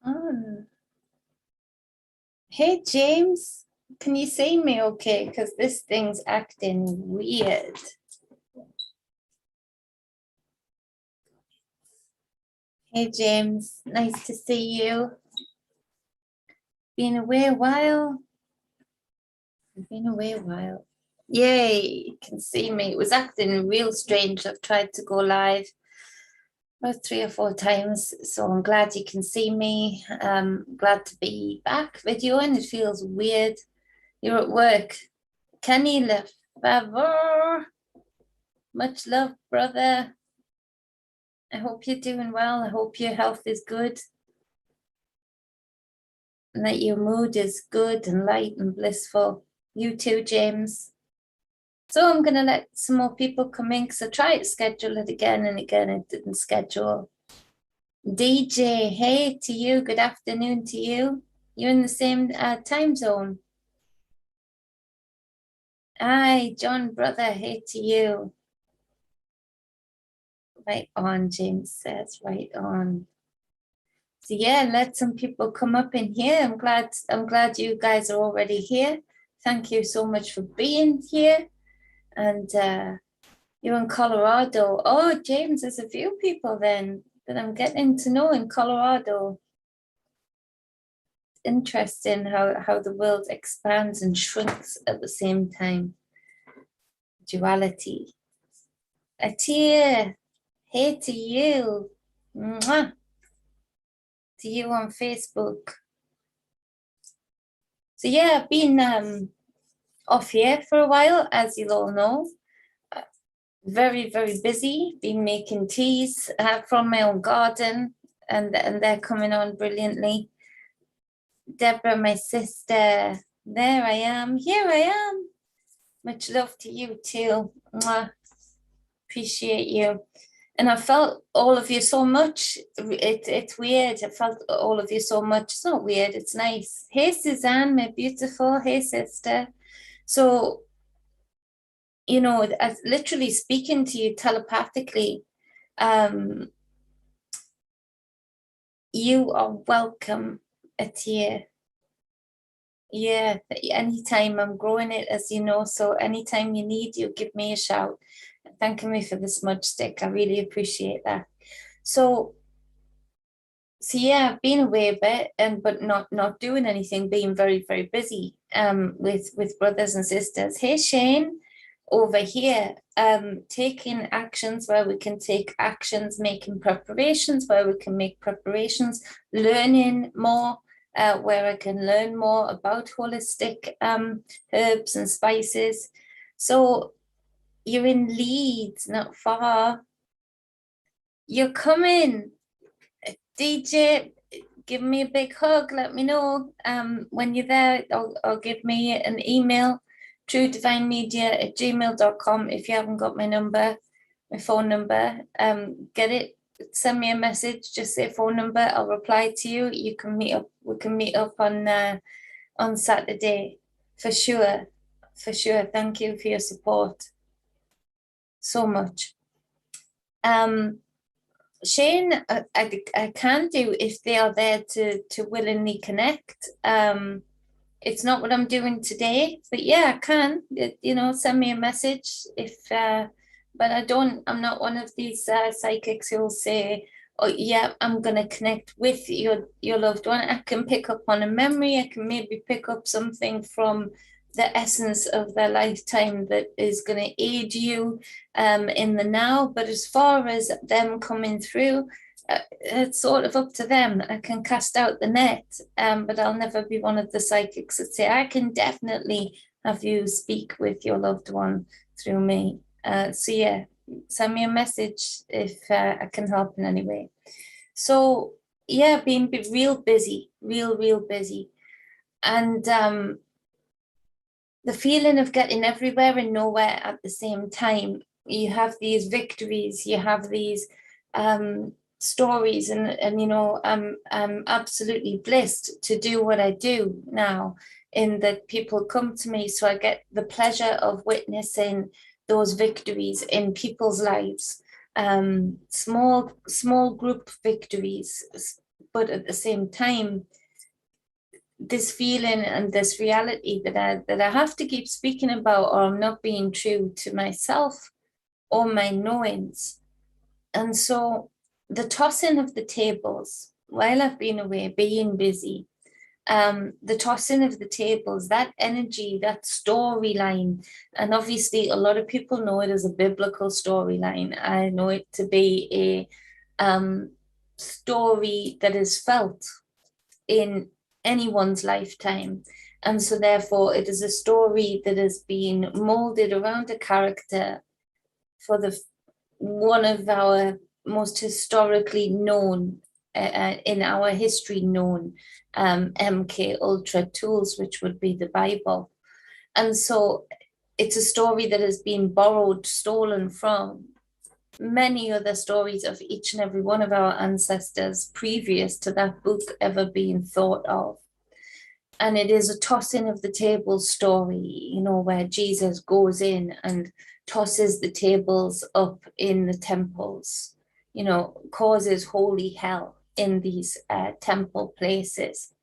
on. Hey, James, can you see me okay? Because this thing's acting weird. Hey, James, nice to see you. Been away a while. Been away a while. Yay, you can see me. It was acting real strange. I've tried to go live about 3 or 4 times, so I'm glad you can see me. Glad to be back videoing. It feels weird. You're at work. Kenny Lefevre. Much love, brother. I hope you're doing well. I hope your health is good and that your mood is good and light and blissful. You too, James. So I'm going to let some more people come in because I tried to schedule it again and again. It didn't schedule. DJ, hey to you. Good afternoon to you. You're in the same time zone. Hi, John, brother. Hey to you. Right on, James says. Right on. So yeah, let some people come up in here. I'm glad you guys are already here. Thank you so much for being here. And you're in Colorado. Oh, James, there's a few people then that I'm getting to know in Colorado. Interesting how the world expands and shrinks at the same time. Duality. Atia, hey to you. Mwah. To you on Facebook. So yeah, I've been off here for a while, as you'll all know. Very, very busy, been making teas from my own garden, and they're coming on brilliantly. Deborah, my sister, there I am, here I am. Much love to you too. Mwah. Appreciate you. And I felt all of you so much. It's weird. I felt all of you so much. It's not weird, it's nice. Hey, Suzanne, my beautiful. Hey, sister. So, you know, literally speaking to you telepathically, you are welcome, Atia. Yeah, anytime. I'm growing it, as you know, so anytime you need, you give me a shout. Thanking me for the smudge stick. I really appreciate that. So yeah, I've been away a bit, but not doing anything, being very, very busy with brothers and sisters. Hey, Shane, over here, taking actions where we can take actions, making preparations where we can make preparations, learning more where I can learn more about holistic herbs and spices. So you're in Leeds, not far. You're coming. DJ, give me a big hug. Let me know when you're there, or give me an email, truedivinemedia@gmail.com. If you haven't got my number, my phone number, get it. Send me a message. Just say phone number. I'll reply to you. You can meet up. We can meet up on Saturday for sure. For sure. Thank you for your support so much. Shane, I can do if they are there to willingly connect. It's not what I'm doing today, but yeah, I can. You know, send me a message if. But I'm not one of these psychics who'll say, "Oh yeah, I'm gonna connect with your loved one." I can pick up on a memory. I can maybe pick up something from the essence of their lifetime that is going to aid you in the now. But as far as them coming through, it's sort of up to them. I can cast out the net, but I'll never be one of the psychics that say, I can definitely have you speak with your loved one through me. So yeah, send me a message if I can help in any way. So yeah, being real busy, real busy. And the feeling of getting everywhere and nowhere at the same time. You have these victories, you have these stories, and you know, I'm absolutely blessed to do what I do now, in that people come to me, so I get the pleasure of witnessing those victories in people's lives. Small group victories, but at the same time, this feeling and this reality that I have to keep speaking about, or I'm not being true to myself or my knowings. And so the tossing of the tables while I've been away, being busy, the tossing of the tables, that energy, that storyline, and obviously a lot of people know it as a biblical storyline. I know it to be a story that is felt in anyone's lifetime. And so therefore it is a story that has been molded around a character for the one of our most historically known in our history known MK Ultra tools, which would be the Bible. And so it's a story that has been borrowed, stolen from many other stories of each and every one of our ancestors previous to that book ever being thought of. And it is a tossing of the tables story, you know, where Jesus goes in and tosses the tables up in the temples, you know, causes holy hell in these temple places.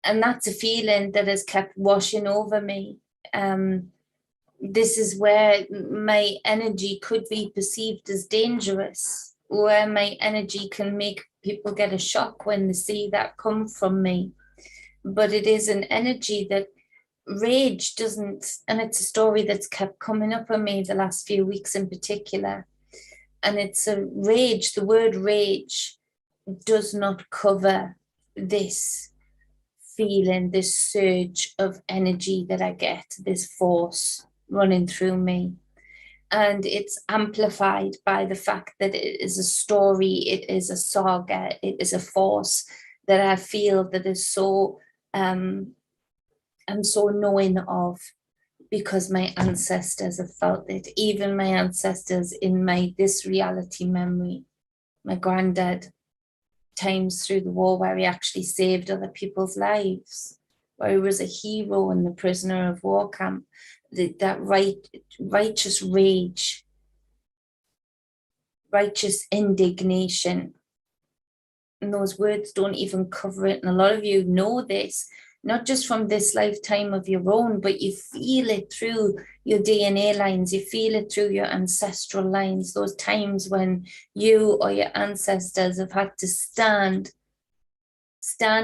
And that's a feeling that has kept washing over me. This is where my energy could be perceived as dangerous, where my energy can make people get a shock when they see that come from me. But it is an energy that rage doesn't, and it's a story that's kept coming up on me the last few weeks in particular. And it's a rage, the word rage does not cover this feeling, this surge of energy that I get, this force running through me. And it's amplified by the fact that it is a story, it is a saga, it is a force that I feel that is so, I'm so knowing of, because my ancestors have felt it, even my ancestors in this reality memory. My granddad, times through the war where he actually saved other people's lives, where he was a hero in the prisoner of war camp, that righteous rage, righteous indignation. And those words don't even cover it. And a lot of you know this, not just from this lifetime of your own, but you feel it through your DNA lines, you feel it through your ancestral lines, those times when you or your ancestors have had to stand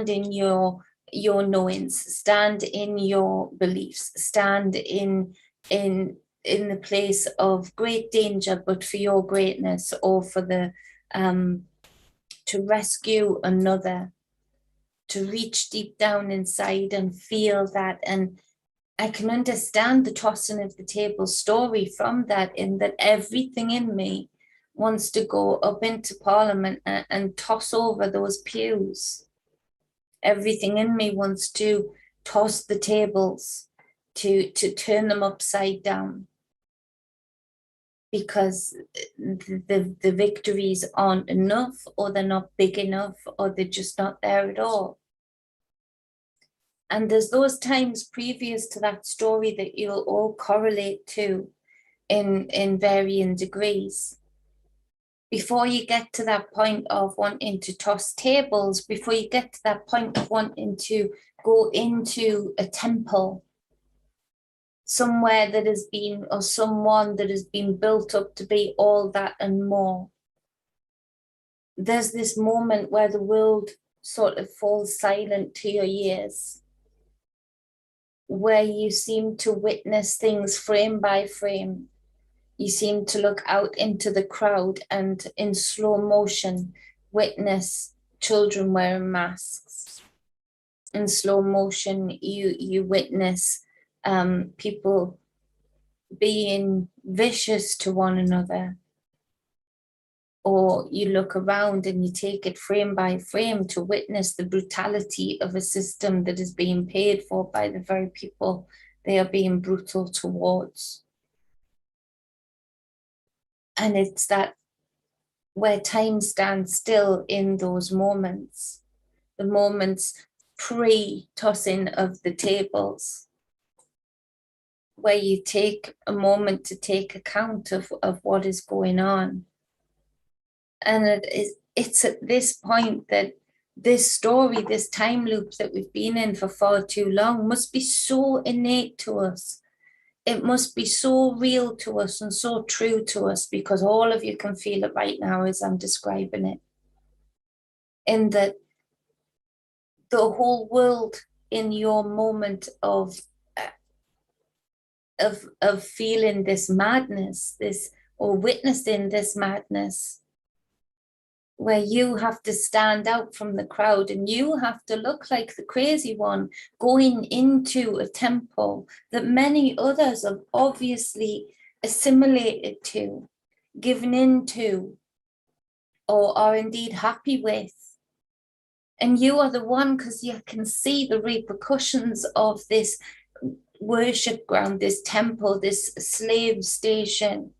in your knowings, stand in your beliefs, stand in the place of great danger, but for your greatness, or for the to rescue another, to reach deep down inside and feel that. And I can understand the tossing of the table story from that, in that everything in me wants to go up into Parliament and toss over those pews. Everything in me wants to toss the tables, to turn them upside down, because the victories aren't enough, or they're not big enough, or they're just not there at all. And there's those times previous to that story that you'll all correlate to in varying degrees. Before you get to that point of wanting to toss tables, before you get to that point of wanting to go into a temple, somewhere that has been, or someone that has been built up to be all that and more, there's this moment where the world sort of falls silent to your ears, where you seem to witness things frame by frame. You seem to look out into the crowd and in slow motion witness children wearing masks. In slow motion, you witness people being vicious to one another. Or you look around and you take it frame by frame to witness the brutality of a system that is being paid for by the very people they are being brutal towards. And it's that where time stands still in those moments, the moments pre-tossing of the tables, where you take a moment to take account of what is going on. And it's at this point that this story, this time loop that we've been in for far too long must be so innate to us. It must be so real to us and so true to us, because all of you can feel it right now as I'm describing it. In that the whole world in your moment of feeling this madness, or witnessing this madness, where you have to stand out from the crowd and you have to look like the crazy one going into a temple that many others have obviously assimilated to, given into, or are indeed happy with. And you are the one, because you can see the repercussions of this worship ground, this temple, this slave station.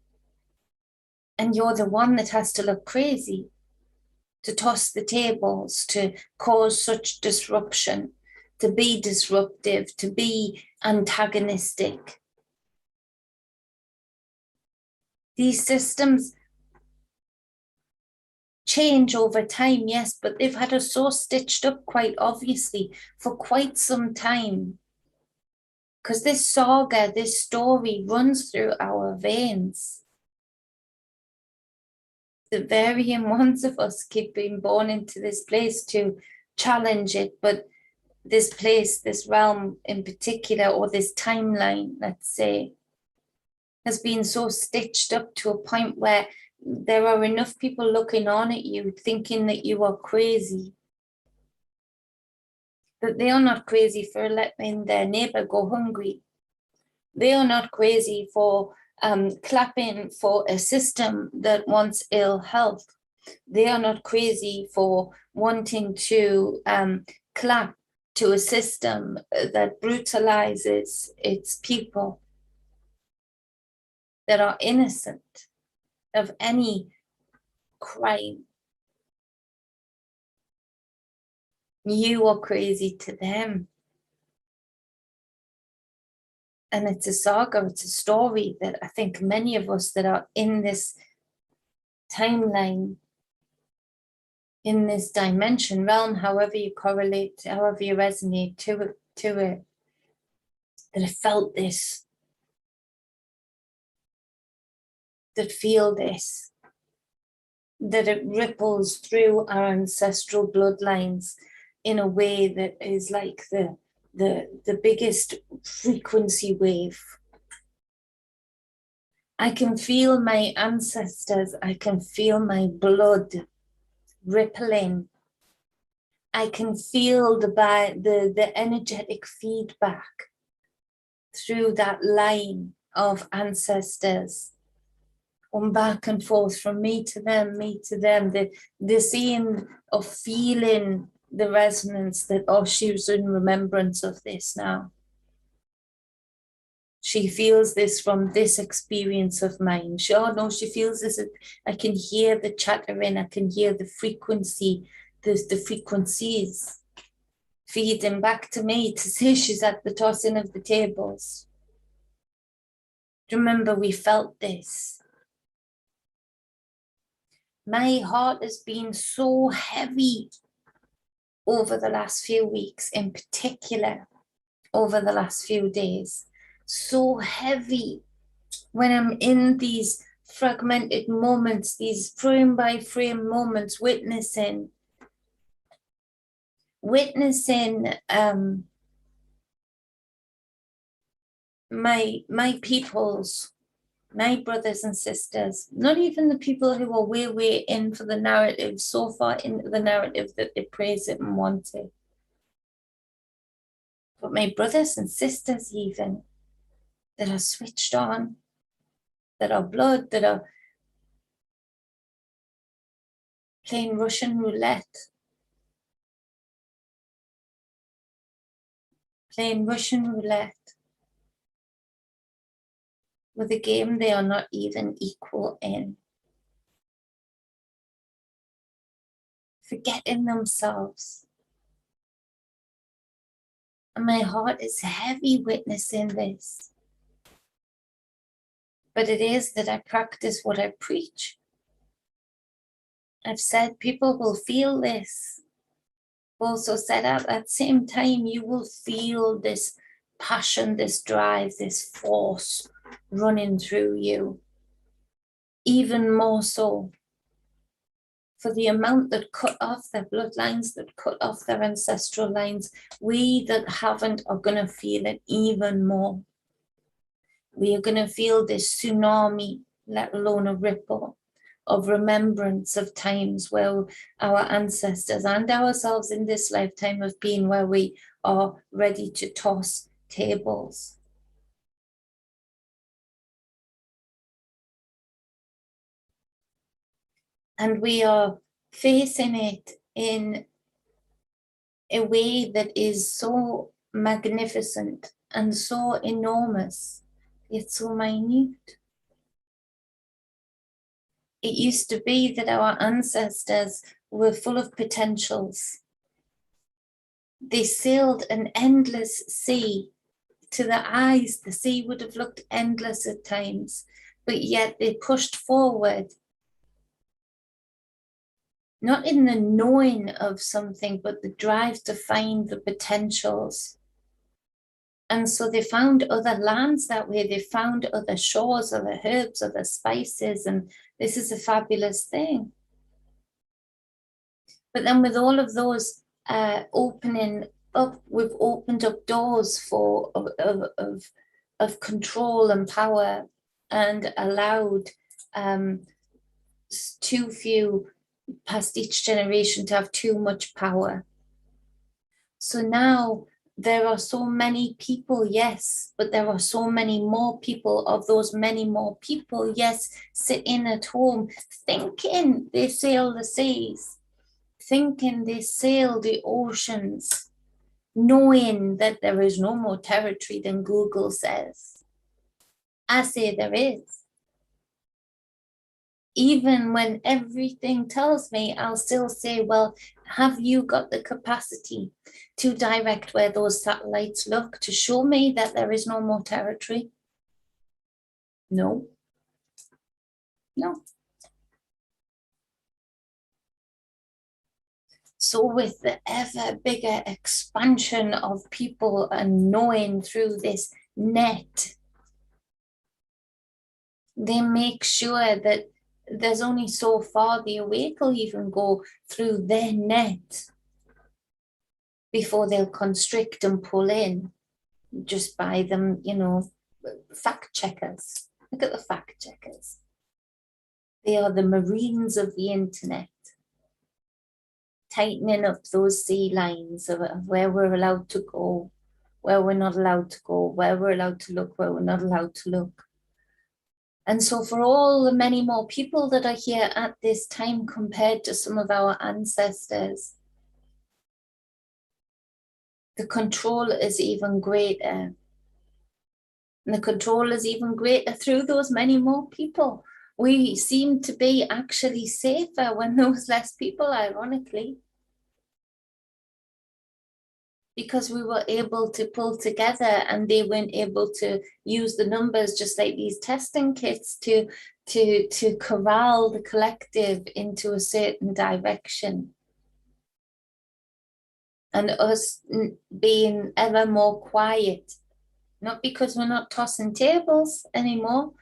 And you're the one that has to look crazy, to toss the tables, to cause such disruption, to be disruptive, to be antagonistic. These systems change over time, yes, but they've had us so stitched up, quite obviously, for quite some time. Because this saga, this story runs through our veins. The varying ones of us keep being born into this place to challenge it, but this place, this realm in particular, or this timeline, let's say, has been so stitched up to a point where there are enough people looking on at you thinking that you are crazy. But they are not crazy for letting their neighbor go hungry. They are not crazy for clapping for a system that wants ill health. They are not crazy for wanting to clap to a system that brutalizes its people, that are innocent of any crime. You are crazy to them. And it's a saga, it's a story that I think many of us that are in this timeline, in this dimension, realm, however you correlate, however you resonate to it, that have felt this, that feel this, that it ripples through our ancestral bloodlines in a way that is like the biggest frequency wave. I can feel my ancestors, I can feel my blood rippling. I can feel the energetic feedback through that line of ancestors, going back and forth from me to them, the seeing of feeling the resonance that, oh, she's in remembrance of this now. She feels this from this experience of mine. She feels this. I can hear the chattering. I can hear the frequency, the frequencies feeding back to me to say she's at the tossing of the tables. Remember, we felt this. My heart has been so heavy over the last few weeks, in particular, over the last few days. So heavy when I'm in these fragmented moments, these frame by frame moments, witnessing my peoples, my brothers and sisters, not even the people who are way in for the narrative, so far into the narrative that they praise it and want it, but my brothers and sisters even, that are switched on, that are blood, that are playing Russian roulette, with a game they are not even equal in. Forgetting themselves. And my heart is heavy witnessing this. But it is that I practice what I preach. I've said people will feel this. also said at that same time, you will feel this passion, this drive, this force running through you, even more so for the amount that cut off their bloodlines, that cut off their ancestral lines. We that haven't are going to feel it even more. We are going to feel this tsunami, let alone a ripple of remembrance of times where our ancestors and ourselves in this lifetime have been, where we are ready to toss tables. And we are facing it in a way that is so magnificent and so enormous, yet so minute. It used to be that our ancestors were full of potentials. They sailed an endless sea. To the eyes, the sea would have looked endless at times, but yet they pushed forward, not in the knowing of something, but the drive to find the potentials. And so they found other lands that way. They found other shores, other herbs, other spices, and this is a fabulous thing. But then with all of those opening up, we've opened up doors for of control and power, and allowed too few past each generation to have too much power. So now there are so many people, yes, but there are so many more people of those many more people, yes, sitting at home thinking they sail the seas, thinking they sail the oceans, knowing that there is no more territory than Google says. I say there is. Even when everything tells me, I'll still say, well, have you got the capacity to direct where those satellites look to show me that there is no more territory? No. No. So with the ever bigger expansion of people and knowing through this net, they make sure that there's only so far the awake will even go through their net before they'll constrict and pull in just by them, fact checkers. Look at the fact checkers. They are the Marines of the internet, tightening up those sea lines of where we're allowed to go, where we're not allowed to go, where we're allowed to look, where we're not allowed to look. And so for all the many more people that are here at this time compared to some of our ancestors, the control is even greater. And the control is even greater through those many more people. We seem to be actually safer when there's less people, ironically, because we were able to pull together and they weren't able to use the numbers, just like these testing kits, to corral the collective into a certain direction. And us being ever more quiet, not because we're not tossing tables anymore,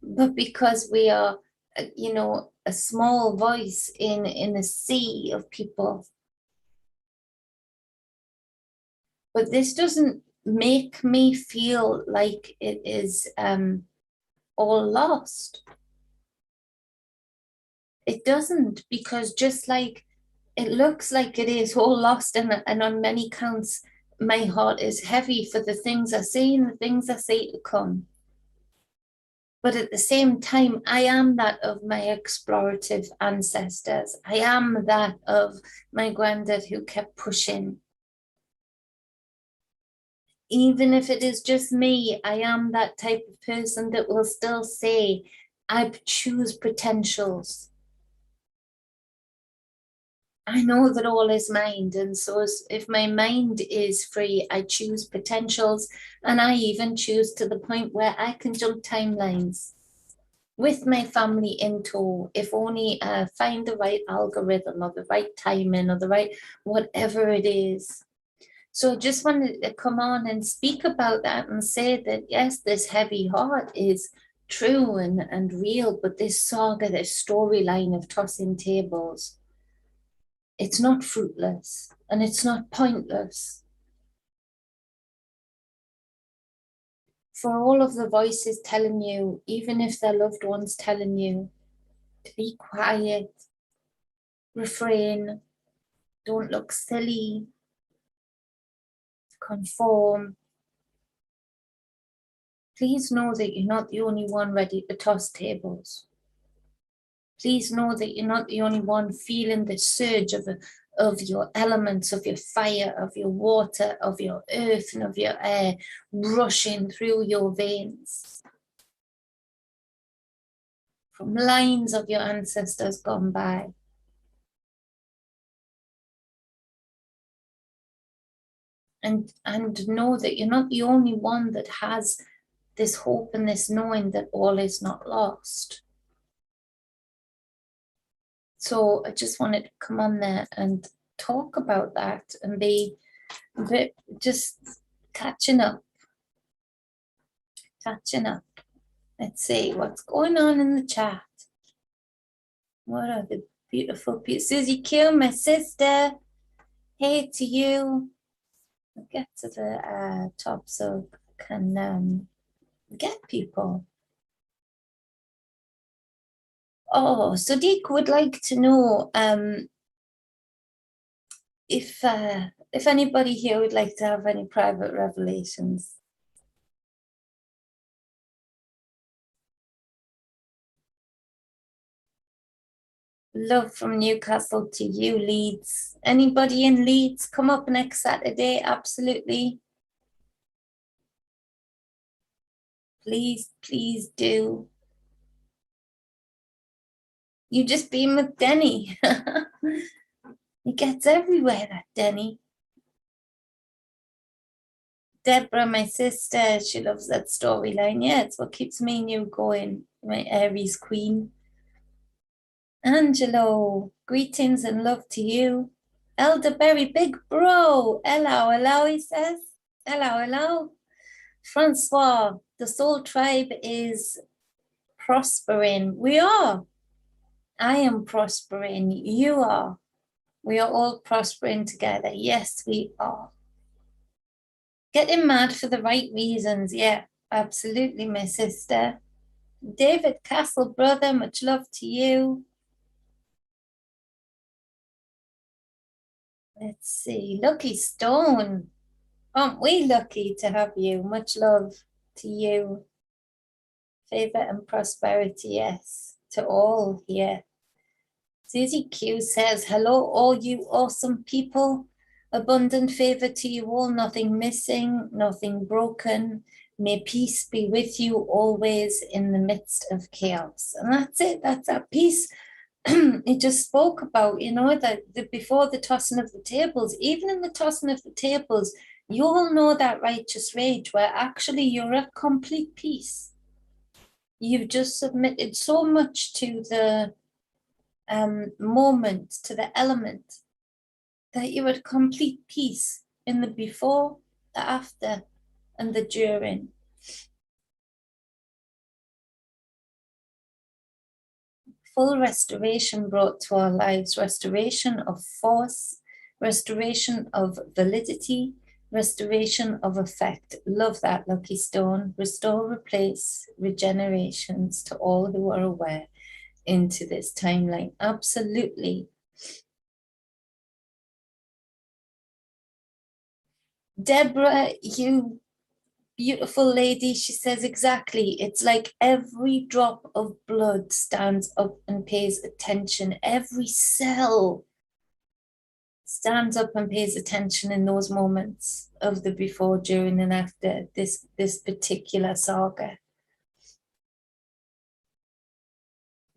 but because we are, a small voice in a sea of people. But this doesn't make me feel like it is all lost. It doesn't, because just like it looks like it is all lost, and on many counts, my heart is heavy for the things I say and the things I say to come. But at the same time, I am that of my explorative ancestors. I am that of my granddad who kept pushing. Even if it is just me, I am that type of person that will still say, I choose potentials. I know that all is mind, and so if my mind is free, I choose potentials, and I even choose to the point where I can jump timelines. with my family in tow, if only find the right algorithm or the right timing or the right whatever it is. So I just wanted to come on and speak about that and say that, yes, this heavy heart is true and real, but this saga, this storyline of tossing tables, it's not fruitless and it's not pointless. For all of the voices telling you, even if they're loved ones telling you to be quiet, refrain, don't look silly, conform, please know that you're not the only one ready to toss tables. Please know that you're not the only one feeling the surge of your elements, of your fire, of your water, of your earth, and of your air rushing through your veins from lines of your ancestors gone by. And know that you're not the only one that has this hope and this knowing that all is not lost. So I just wanted to come on there and talk about that and be just catching up. Let's see what's going on in the chat. What are the beautiful people? Susie Q, my sister. Hey to you. I'll get to the top so I can get people. Oh, Sadiq would like to know if anybody here would like to have any private revelations. Love from Newcastle to you, Leeds. Anybody in Leeds, come up next Saturday, absolutely. Please, please do. You just been with Denny. He gets everywhere, that Denny. Deborah, my sister, she loves that storyline. Yeah, it's what keeps me and you going, my Aries queen. Angelo, greetings and love to you. Elderberry, big bro. Hello, he says. Hello. Francois, the Soul Tribe is prospering. We are. I am prospering. You are. We are all prospering together. Yes, we are. Getting mad for the right reasons. Yeah, absolutely, my sister. David Castle, brother, much love to you. Let's see. Lucky Stone. Aren't we lucky to have you? Much love to you. Favor and prosperity, yes, to all here. Susie Q says, hello, all you awesome people. Abundant favor to you all, nothing missing, nothing broken. May peace be with you always in the midst of chaos. And that's it, that's that peace. It just spoke about, you know, that before the tossing of the tables, even in the tossing of the tables, you all know that righteous rage where actually you're at complete peace. You've just submitted so much to the moment, to the element, that you're at complete peace in the before, the after, and the during. Full restoration brought to our lives, restoration of force, restoration of validity, restoration of effect. Love that, Lucky Stone. Restore, replace, regenerations to all who are aware into this timeline. Absolutely. Deborah, you beautiful lady, she says exactly. It's like every drop of blood stands up and pays attention. Every cell stands up and pays attention in those moments of the before, during, and after this particular saga.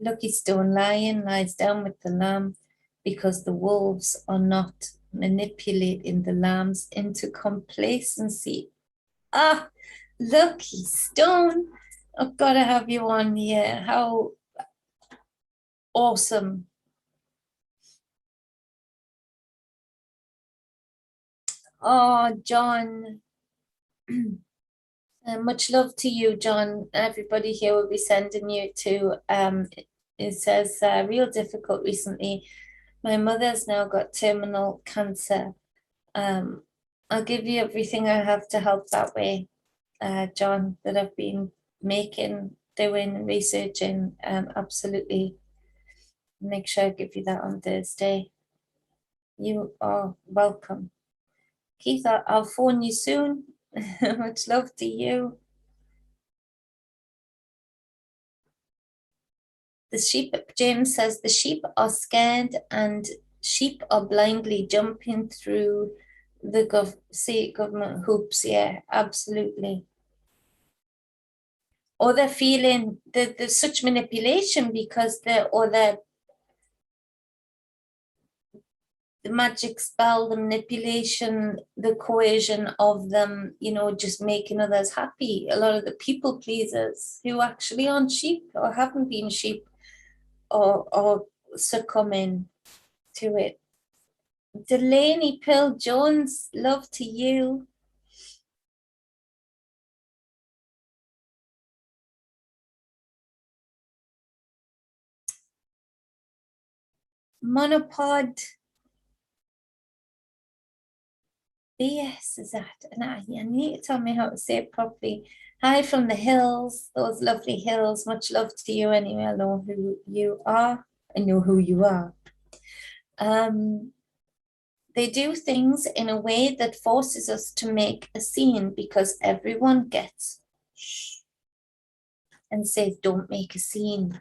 Lucky Stone Lion lies down with the lamb because the wolves are not manipulating the lambs into complacency. Ah, Lucky Stone. I've got to have you on here. How awesome. Oh, John. Much love to you, John. Everybody here will be sending you to, it says, real difficult recently. My mother's now got terminal cancer. I'll give you everything I have to help that way, John, that I've been making, doing, researching. Absolutely. Make sure I give you that on Thursday. You are welcome. Keith, I'll phone you soon. Much love to you. The sheep, James says, the sheep are scared and sheep are blindly jumping through the government hoops. Yeah, absolutely. Or they're feeling that there's such manipulation because the magic spell, the manipulation, the coercion of them, just making others happy. A lot of the people pleasers who actually aren't sheep or haven't been sheep or succumbing to it. Delaney Pill Jones, love to you. Monopod. BS is that? And I need to tell me how to say it properly. Hi from the hills, those lovely hills. Much love to you anyway. I know who you are. I know who you are. They do things in a way that forces us to make a scene because everyone gets shh and says, don't make a scene.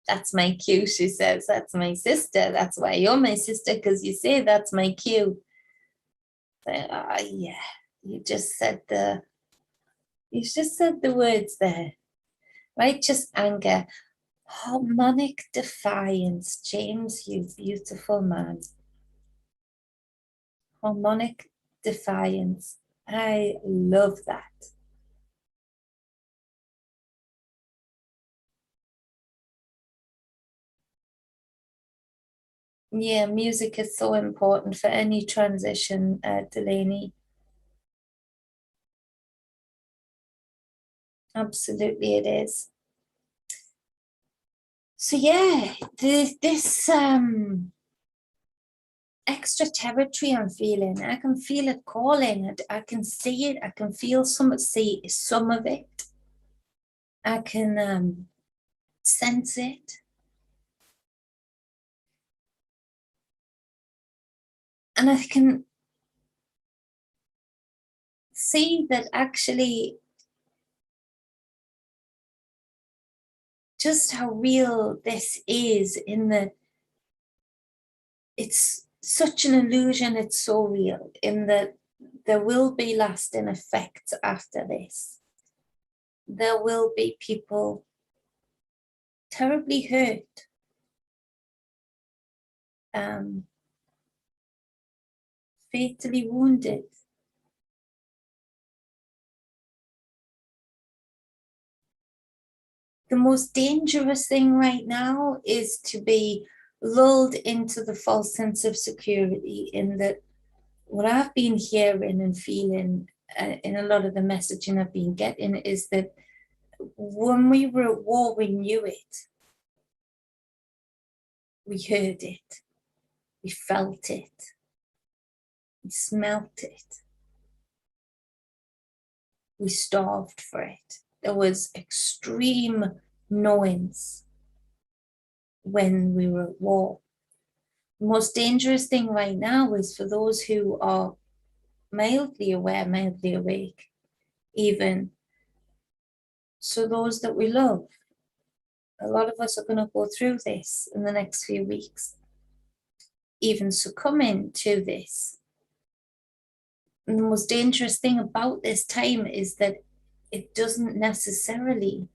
That's my cue, she says. That's my sister. That's why you're my sister, because you say that's my cue. Yeah, you just said the words there. Righteous anger, harmonic defiance. James, you beautiful man. Harmonic defiance. I love that. Yeah, music is so important for any transition, Delaney. Absolutely, it is. So yeah, this extra territory I'm feeling, I can feel it calling. I can see it. I can feel some of it. I can sense it, and I can see that actually just how real this is. In that it's such an illusion. It's so real in that there will be lasting effects after this. There will be people terribly hurt, fatally wounded. The most dangerous thing right now is to be lulled into the false sense of security. In that, what I've been hearing and feeling in a lot of the messaging I've been getting is that when we were at war, we knew it. We heard it. We felt it. We smelt it. We starved for it. There was extreme knowings when we were at war. The most dangerous thing right now is for those who are mildly aware, mildly awake, even. So those that we love, a lot of us are going to go through this in the next few weeks, even succumbing to this. And the most dangerous thing about this time is that it doesn't necessarily,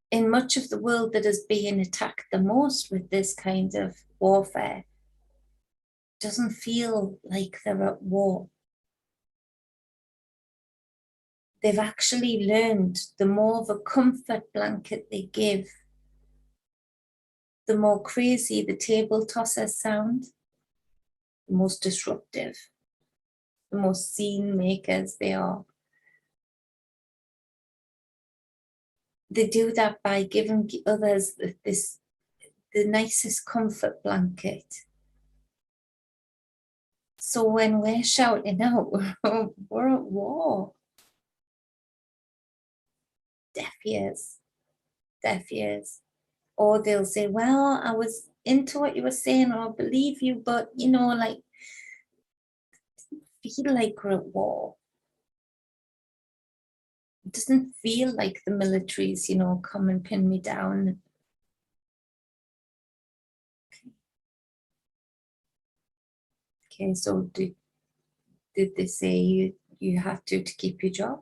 in much of the world that is being attacked the most with this kind of warfare, doesn't feel like they're at war. they've actually learned the more of a comfort blanket they give, the more crazy the table tossers sound, the most disruptive, the most scene makers they are. They do that by giving others the nicest comfort blanket. So when we're shouting out, we're at war. Deaf ears, deaf ears. Or they'll say, well, I was into what you were saying, or I believe you, but, you know, like, feel like we're at war. It doesn't feel like the military's, you know, come and pin me down. Okay, so did they say you have to keep your job?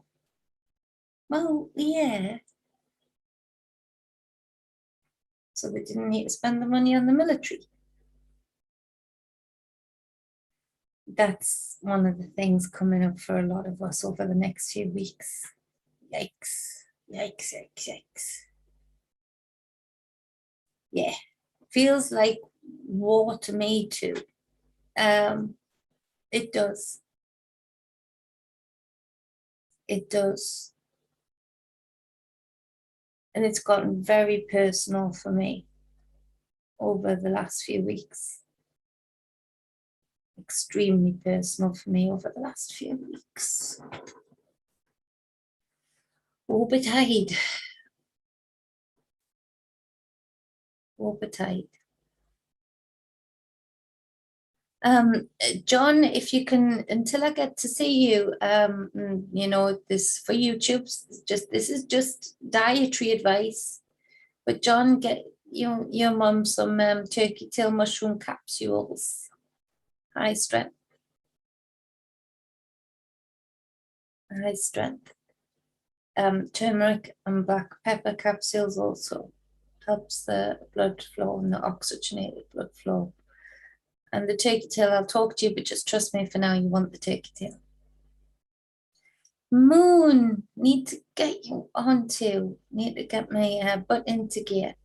Well, yeah. So they didn't need to spend the money on the military. That's one of the things coming up for a lot of us over the next few weeks. Yikes, yikes, yikes, yikes. Yeah, feels like war to me too. It does. It does. And it's gotten very personal for me over the last few weeks. Extremely personal for me over the last few weeks. Overtired. Overtired. John, if you can, until I get to see you, you know, this for YouTube, this is just dietary advice. But John, get your mum some turkey tail mushroom capsules, high strength, high strength. Turmeric and black pepper capsules also helps the blood flow and the oxygenated blood flow. And the turkey tail, I'll talk to you, but just trust me for now, you want the turkey tail. Moon, need to get you onto, need to get my butt into gear.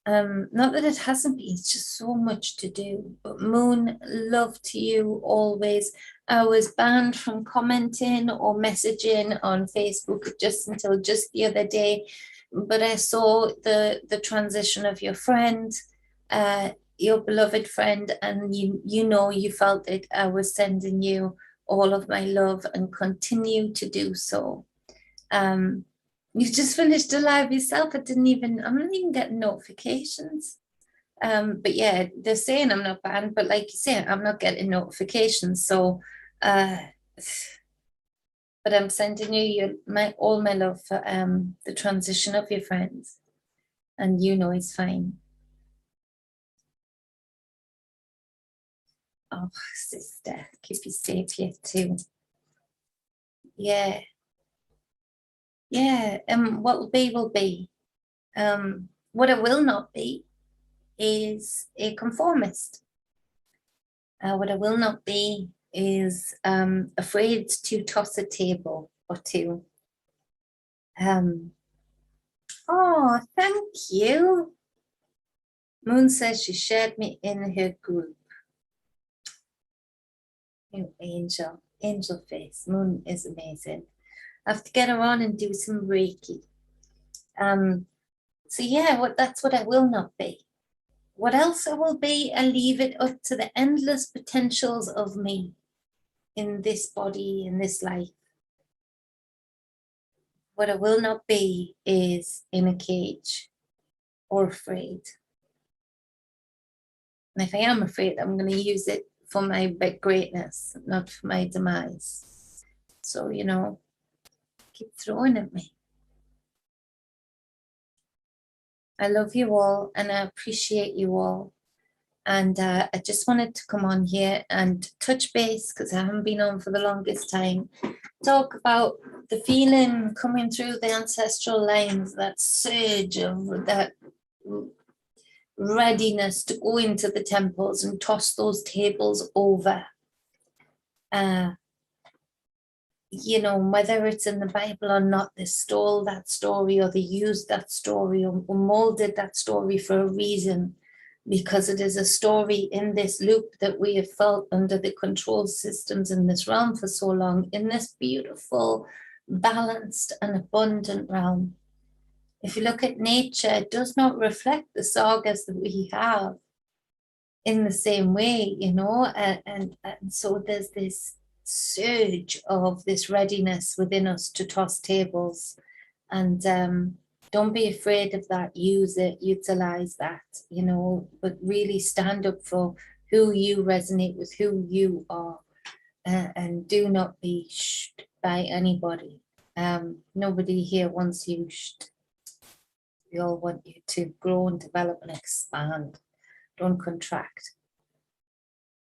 Not that it hasn't been, it's just so much to do. But Moon, love to you always. I was banned from commenting or messaging on Facebook just until just the other day, but I saw the transition of your friend, your beloved friend, and you know you felt it. I was sending you all of my love and continue to do so. You just finished a live yourself. I'm not even getting notifications. But yeah, they're saying I'm not banned, but like you say, I'm not getting notifications. So, but I'm sending you all my love for the transition of your friends, and you know it's fine. Oh, sister, keep you safe here too. Yeah, yeah. What will be will be. What I will not be is a conformist. What I will not be is afraid to toss a table or two. Oh, thank you. Moon says she shared me in her group. You angel face. Moon is amazing. I have to get her on and do some Reiki. So yeah, that's what I will not be. What else I will be, I leave it up to the endless potentials of me in this body, in this life. What I will not be is in a cage or afraid. And if I am afraid, I'm going to use it for my big greatness, not for my demise. So, you know, keep throwing at me. I love you all and I appreciate you all. And I just wanted to come on here and touch base, because I haven't been on for the longest time, talk about the feeling coming through the ancestral lines, that surge of that readiness to go into the temples and toss those tables over. you know, whether it's in the Bible or not, they stole that story or they used that story or molded that story for a reason, because it is a story in this loop that we have felt under the control systems in this realm for so long, in this beautiful, balanced and abundant realm. If you look at nature, it does not reflect the sagas that we have in the same way, you know, and so there's this surge of this readiness within us to toss tables, and don't be afraid of that. Use it, utilize that, you know, but really stand up for who you resonate with, who you are, and do not be shushed by anybody. Nobody here wants you shushed. We all want you to grow and develop and expand. Don't contract.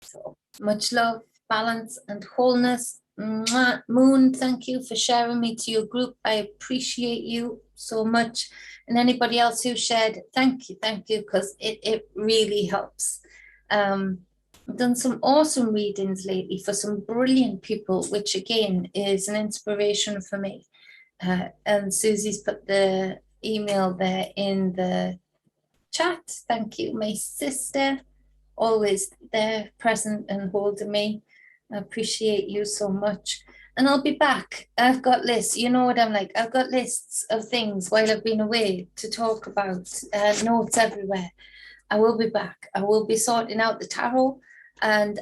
So much love, balance and wholeness. Mwah. Moon, thank you for sharing me to your group. I appreciate you so much. And anybody else who shared, thank you, because it really helps. I've done some awesome readings lately for some brilliant people, which again is an inspiration for me. And Susie's put the email there in the chat. Thank you, my sister, always there, present and holding me. I appreciate you so much. And I'll be back. I've got lists. You know what I'm like. I've got lists of things while I've been away to talk about, notes everywhere. I will be back. I will be sorting out the tarot and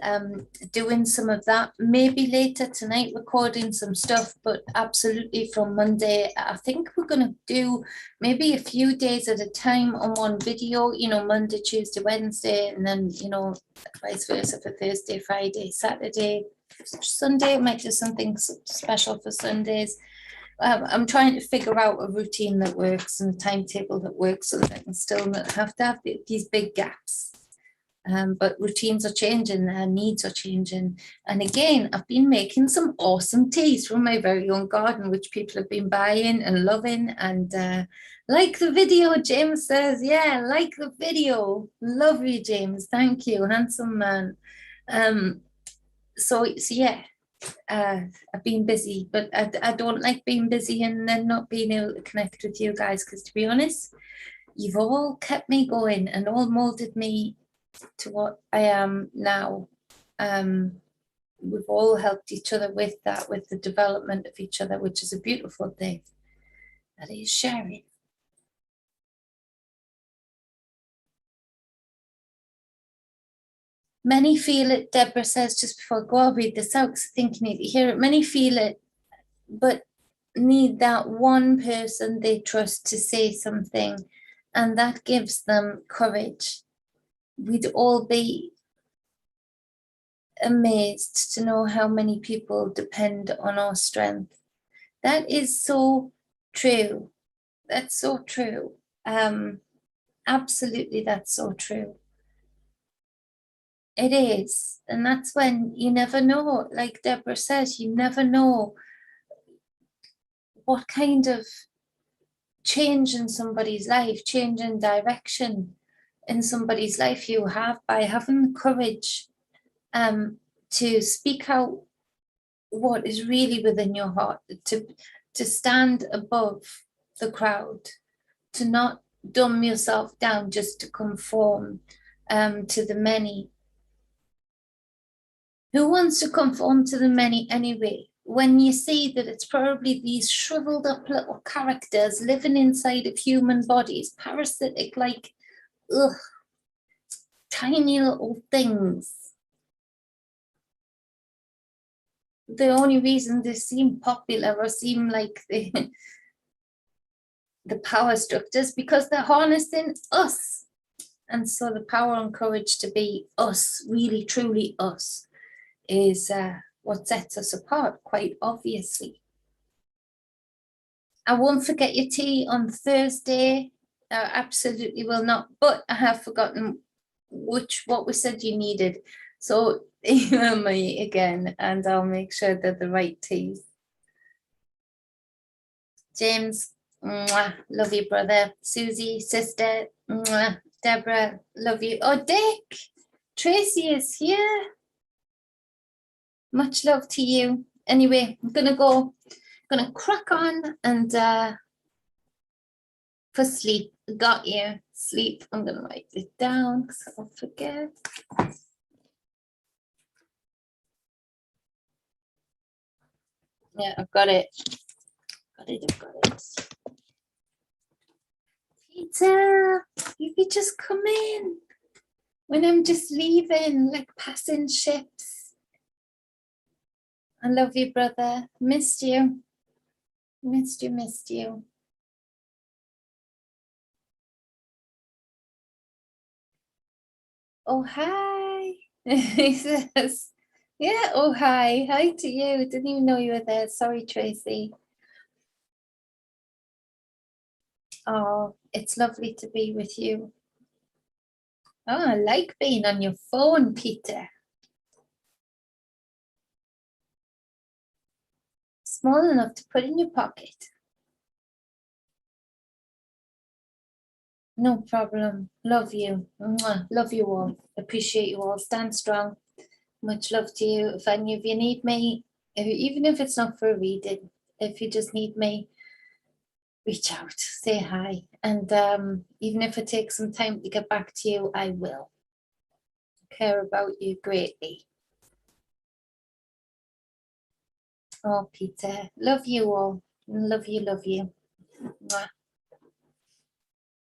doing some of that, maybe later tonight, recording some stuff, but absolutely from Monday. I think we're going to do maybe a few days at a time on one video, you know, Monday, Tuesday, Wednesday, and then, you know, vice versa for Thursday, Friday, Saturday, Sunday. I might do something special for Sundays. I'm trying to figure out a routine that works and a timetable that works so that I can still not have to have these big gaps. But routines are changing, needs are changing. And again, I've been making some awesome teas from my very own garden, which people have been buying and loving. And like the video, James says, yeah, like the video. Love you, James. Thank you, handsome man. So yeah. I've been busy, but I don't like being busy and then not being able to connect with you guys, because to be honest, you've all kept me going and all molded me to what I am now. We've all helped each other with that, with the development of each other, which is a beautiful thing. That is sharing. Many feel it, Deborah says, just before I go, I'll read this out because I think you need to hear it. Many feel it, but need that one person they trust to say something, and that gives them courage. We'd all be amazed to know how many people depend on our strength. That is so true. That's so true. Absolutely, that's so true. It is. And that's when you never know, like Deborah says, you never know what kind of change in somebody's life, change in direction in somebody's life you have by having the courage to speak out what is really within your heart, to stand above the crowd, to not dumb yourself down just to conform to the many. Who wants to conform to the many anyway? When you see that it's probably these shriveled up little characters living inside of human bodies, parasitic, like, ugh, tiny little things. The only reason they seem popular or seem like the power structures because they're harnessing us. And so the power and courage to be us, really, truly us, is what sets us apart, quite obviously. I won't forget your tea on Thursday. I absolutely will not, but I have forgotten what we said you needed. So email me again and I'll make sure they're the right teas. James, mwah, love you, brother. Susie, sister, mwah. Deborah, love you. Oh, Dick, Tracy is here. Much love to you. Anyway, I'm gonna crack on and for sleep. Got you. Sleep. I'm gonna write it down because I'll forget. Yeah, I've got it. Got it. Peter, you could just come in when I'm just leaving, like passing ships. I love you, brother. Missed you. Missed you. Oh, hi. He says, yeah, oh, hi. Hi to you. Didn't even know you were there. Sorry, Tracy. Oh, it's lovely to be with you. Oh, I like being on your phone, Peter. Small enough to put in your pocket. No problem. Love you. Mwah. Love you all. Appreciate you all. Stand strong. Much love to you. If any of you need me, even if it's not for a reading, if you just need me, reach out, say hi. And even if it takes some time to get back to you, I will. Care about you greatly. Oh, Peter, love you all. Love you. Mwah.